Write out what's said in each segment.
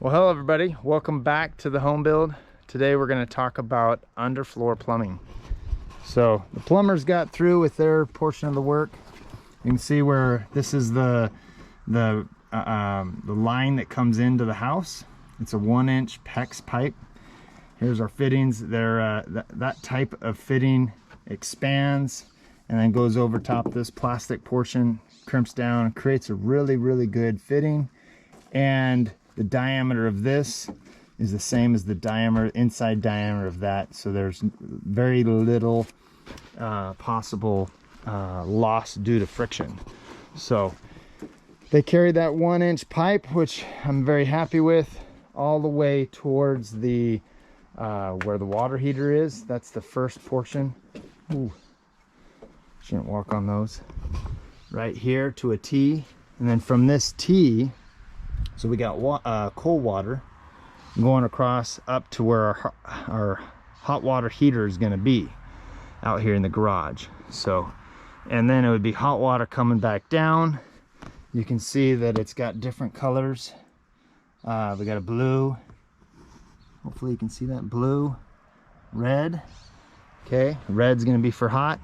Well, hello everybody, welcome back to the home build. Today we're going to talk about underfloor plumbing. So the plumbers got through with their portion of the work. You can see where this is the line that comes into the house. It's a 1-inch PEX pipe. Here's our fittings. That type of fitting expands and then goes over top this plastic portion, crimps down, creates a really good fitting. And the diameter of this is the same as the inside diameter of that, so there's very little possible loss due to friction. So they carry that 1-inch pipe, which I'm very happy with, all the way towards the where the water heater is. That's the first portion. Ooh, shouldn't walk on those. Right here to a T, and then from this T, so we got cold water going across up to where our hot water heater is going to be out here in the garage. So, and then it would be hot water coming back down. You can see that it's got different colors. We got a blue. Hopefully you can see that blue, red. Okay, red's going to be for hot,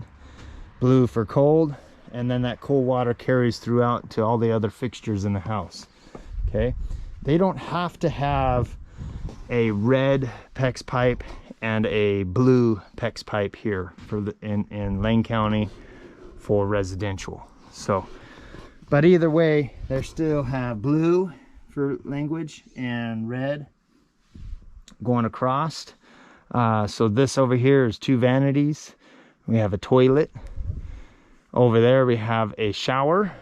blue for cold, and then that cold water carries throughout to all the other fixtures in the house. Okay, they don't have to have a red PEX pipe and a blue PEX pipe here for in Lane County for residential. So, but either way, they still have blue for language and red going across. So this over here is 2 vanities. We have a toilet. Over there we have a shower,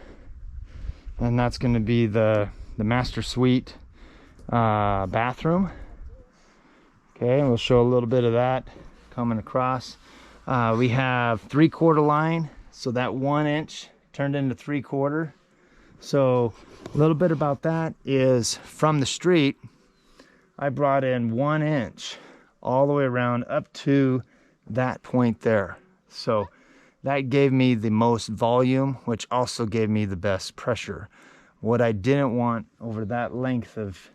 and that's going to be the master suite bathroom. Okay, and we'll show a little bit of that coming across. We have 3/4 line, so that 1-inch turned into 3/4. So a little bit about that is from the street, I brought in 1 inch all the way around up to that point there. So that gave me the most volume, which also gave me the best pressure. What I didn't want over that length of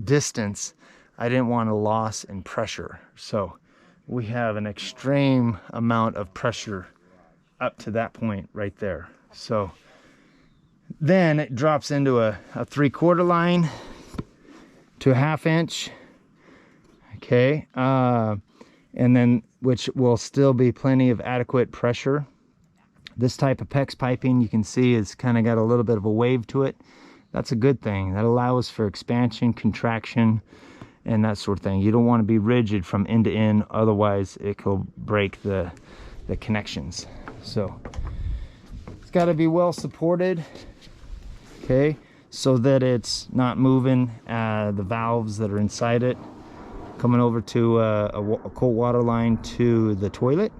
distance, I didn't want a loss in pressure. So we have an extreme amount of pressure up to that point right there. So then it drops into a 3/4 line to a 1/2 inch. Okay, and then which will still be plenty of adequate pressure. This type of PEX piping, you can see, is kind of got a little bit of a wave to it. That's a good thing. That allows for expansion, contraction, and that sort of thing. You don't want to be rigid from end to end, otherwise it could break the connections. So it's got to be well supported, okay, so that it's not moving the valves that are inside it, coming over to a cold water line to the toilet.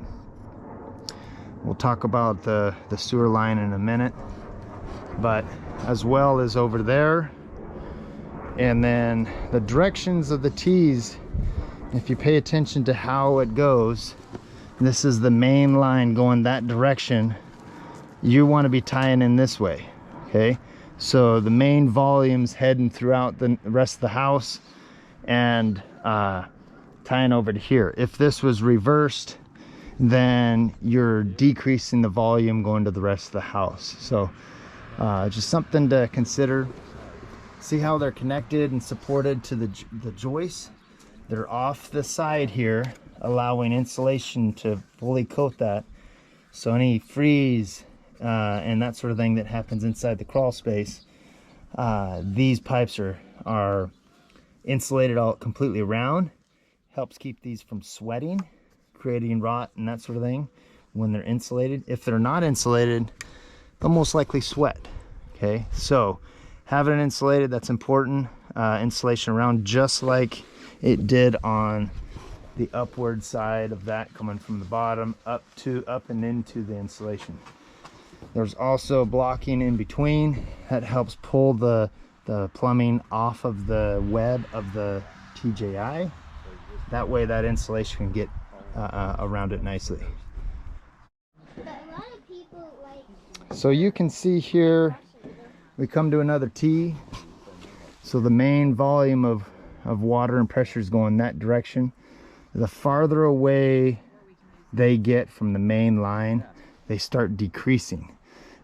We'll talk about the sewer line in a minute, but as well as over there. And then the directions of the T's, if you pay attention to how it goes, this is the main line going that direction. You want to be tying in this way, okay? So the main volume's heading throughout the rest of the house and tying over to here. If this was reversed, then you're decreasing the volume going to the rest of the house. So just something to consider. See how they're connected and supported to the joists. They're off the side here, allowing insulation to fully coat that. So any freeze and that sort of thing that happens inside the crawl space, these pipes are insulated all completely around. Helps keep these from sweating, creating rot and that sort of thing when they're insulated. If they're not insulated, they'll most likely sweat. Okay, so having it insulated, that's important. Insulation around, just like it did on the upward side of that, coming from the bottom up and into the insulation. There's also blocking in between that helps pull the plumbing off of the web of the TJI. That way that insulation can get around it nicely. So you can see here we come to another T. So the main volume of water and pressure is going that direction. The farther away they get from the main line, they start decreasing.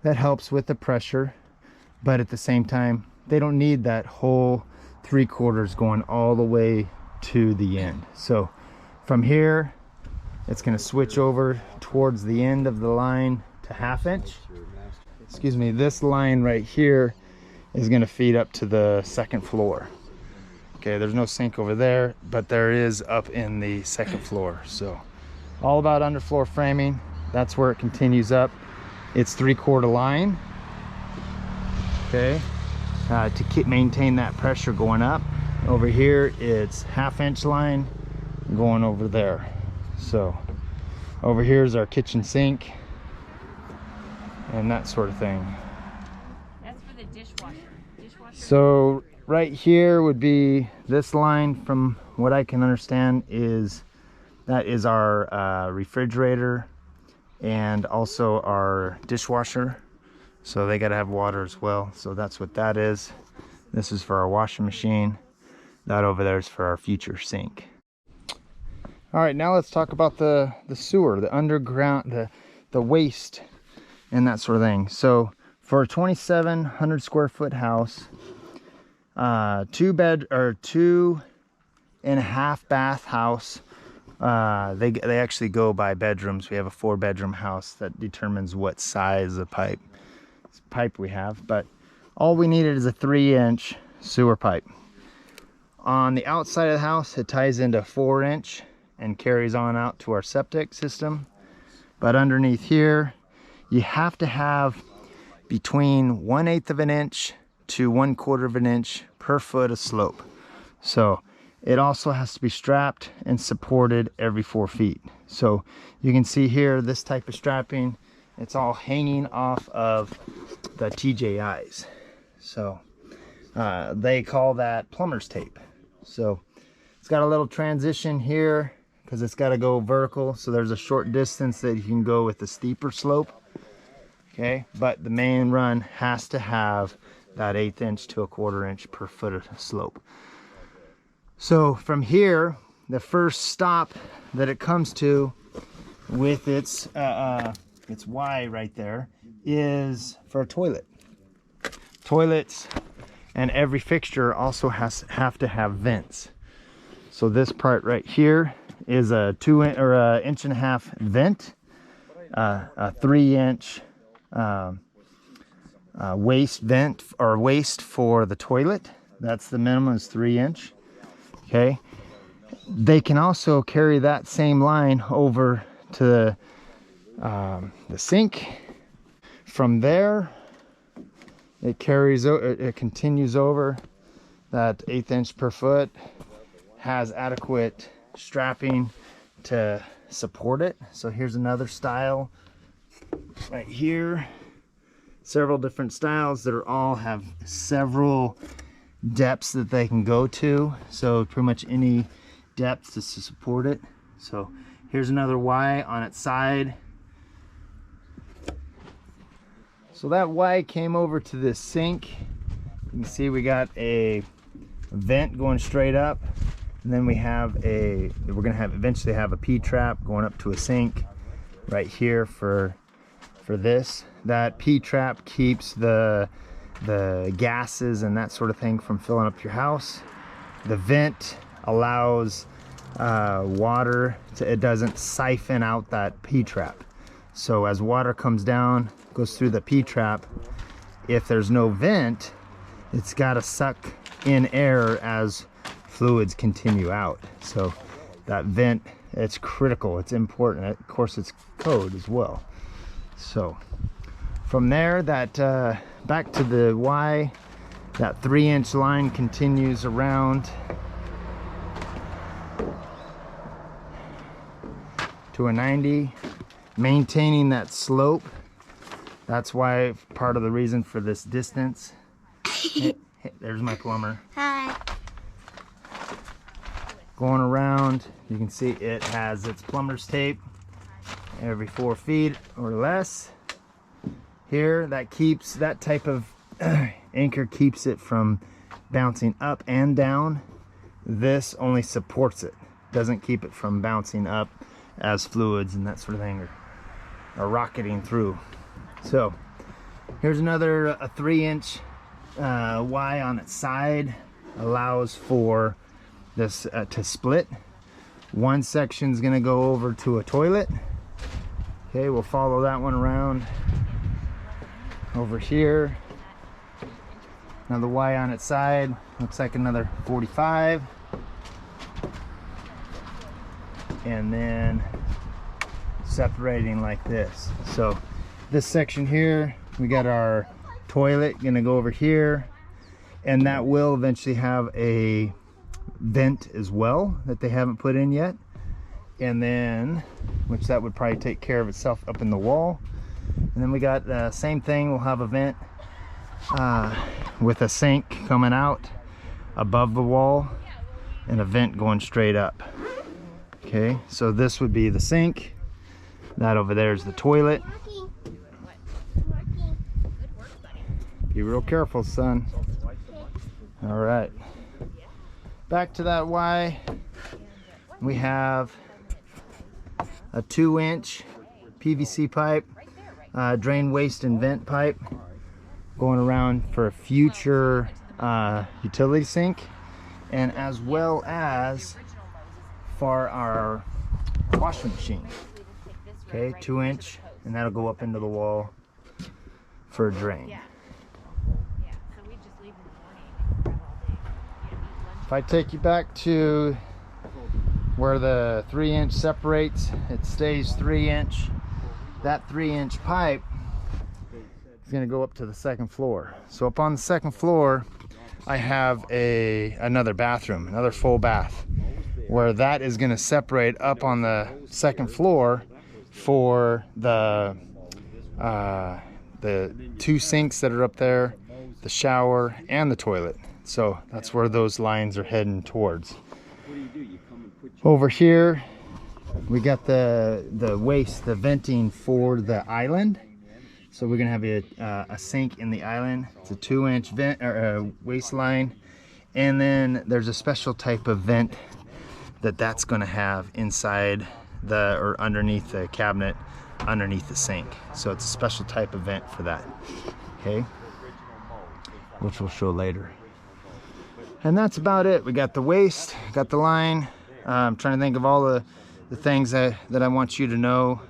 That helps with the pressure, but at the same time, they don't need that whole 3/4 going all the way to the end. So from here, it's going to switch over towards the end of the line to 1/2 inch. Excuse me, this line right here is going to feed up to the 2nd floor. Okay, there's no sink over there, but there is up in the 2nd floor. So all about underfloor framing. That's where it continues up. It's 3/4 line. Okay, to maintain that pressure going up. Over here, it's 1/2 inch line going over there. So over here is our kitchen sink and that sort of thing. That's for the dishwasher. So right here would be this line. From what I can understand is that is our refrigerator and also our dishwasher. So they got to have water as well. So that's what that is. This is for our washing machine. That over there is for our future sink. All right, now let's talk about the sewer, the underground, the waste and that sort of thing. So for a 2,700 square foot house, 2.5 bath house, they actually go by bedrooms. We have a 4-bedroom house that determines what size of pipe we have, but all we needed is a 3-inch sewer pipe. On the outside of the house, it ties into 4-inch and carries on out to our septic system. But underneath here, you have to have between 1/8 of an inch to 1/4 of an inch per foot of slope. So it also has to be strapped and supported every 4 feet. So you can see here, this type of strapping, it's all hanging off of the TJIs. So they call that plumber's tape. So it's got a little transition here because it's got to go vertical. So there's a short distance that you can go with the steeper slope. Okay, but the main run has to have that 1/8 inch to 1/4 inch per foot of slope. So from here, the first stop that it comes to with its Y right there is for a toilet. Toilets and every fixture also have to have vents. So this part right here is a 1.5 inch vent, a 3-inch waste vent or waste for the toilet. That's the minimum, is 3-inch. Okay, they can also carry that same line over to the sink. From there, it continues over. That 1/8 inch per foot has adequate strapping to support it. So here's another style right here. Several different styles that are all have several depths that they can go to. So pretty much any depth to support it. So here's another Y on its side. So that Y came over to this sink. You can see we got a vent going straight up, and then we're gonna eventually have a P-trap going up to a sink right here for this. That P-trap keeps the gases and that sort of thing from filling up your house. The vent allows water it doesn't siphon out that P-trap. So as water comes down, goes through the P-trap, if there's no vent, it's got to suck in air as fluids continue out. So that vent, it's critical, it's important. Of course, it's code as well. So from there, that back to the Y, that 3-inch line continues around to a 90, maintaining that slope. That's why part of the reason for this distance. Hey, there's my plumber. Hi. Going around, you can see it has its plumber's tape every 4 feet or less. Here, that type of anchor keeps it from bouncing up and down. This only supports it, doesn't keep it from bouncing up as fluids and that sort of thing are rocketing through. So here's another a 3-inch Y on its side, allows for this to split. One section's gonna go over to a toilet. Okay, we'll follow that one around over here. Another Y on its side, looks like another 45. And then separating like this. So this section here, we got our toilet gonna go over here, and that will eventually have a vent as well that they haven't put in yet. And then, which that would probably take care of itself up in the wall. And then we got the same thing, we'll have a vent with a sink coming out above the wall and a vent going straight up. Okay, so this would be the sink. That over there is the toilet. Be real careful, son. All right. Back to that Y. We have a 2-inch PVC pipe, drain, waste, and vent pipe going around for a future utility sink, and as well as for our washing machine. Okay, 2-inch, and that'll go up into the wall for a drain. If I take you back to where the 3-inch separates, it stays 3-inch. That 3-inch pipe is going to go up to the 2nd floor. So up on the 2nd floor, I have another bathroom, another full bath, where that is going to separate up on the 2nd floor for the 2 sinks that are up there, the shower, and the toilet. So that's where those lines are heading towards. Over here, we got the waste, the venting for the island. So we're gonna have a sink in the island. It's a 2-inch vent or waste line, and then there's a special type of vent that's gonna have inside or underneath the cabinet, underneath the sink. So it's a special type of vent for that. Okay, which we'll show later. And that's about it. We got the waste, got the line. I'm trying to think of all the things that I want you to know,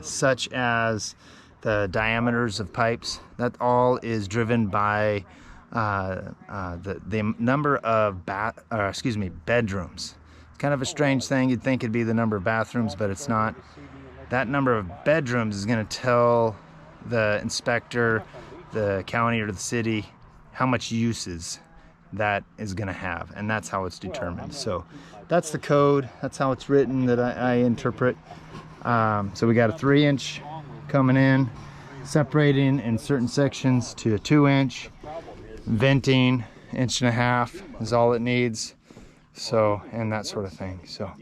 such as the diameters of pipes. That all is driven by the number of bedrooms. It's kind of a strange thing. You'd think it'd be the number of bathrooms, but it's not. That number of bedrooms is going to tell the inspector, the county, or the city how much uses that is going to have, and that's how it's determined. So that's the code, that's how it's written, that I interpret. So we got a 3-inch coming in, separating in certain sections to a 2-inch, venting 1.5 inches is all it needs. So, and that sort of thing. So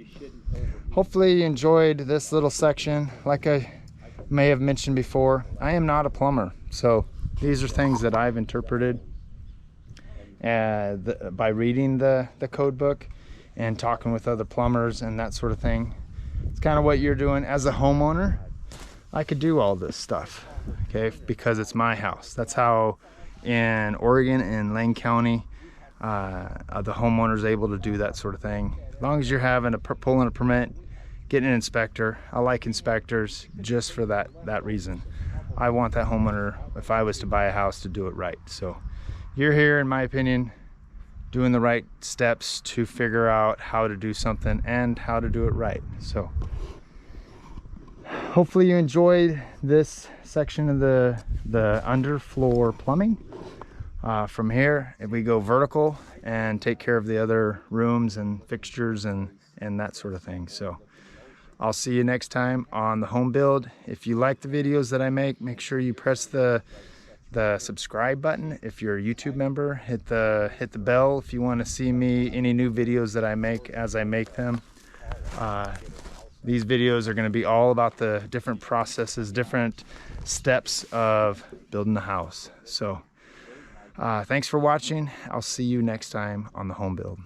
hopefully you enjoyed this little section. Like I may have mentioned before, I am not a plumber, so these are things that I've interpreted by reading the code book and talking with other plumbers and that sort of thing. It's kind of what you're doing as a homeowner. I could do all this stuff, okay, because it's my house. That's how in Oregon and Lane County the homeowner's able to do that sort of thing. As long as you're having pulling a permit, getting an inspector. I like inspectors just for that reason. I want that homeowner, if I was to buy a house, to do it right. So you're here, in my opinion, doing the right steps to figure out how to do something and how to do it right. So hopefully you enjoyed this section of the underfloor plumbing. From here, if we go vertical and take care of the other rooms and fixtures and that sort of thing. So I'll see you next time on the home build. If you like the videos that I make sure you press the subscribe button. If you're a YouTube member, hit the bell if you want to see any new videos that I make as I make them. These videos are going to be all about the different processes, different steps of building a house. So Thanks for watching. I'll see you next time on the home build.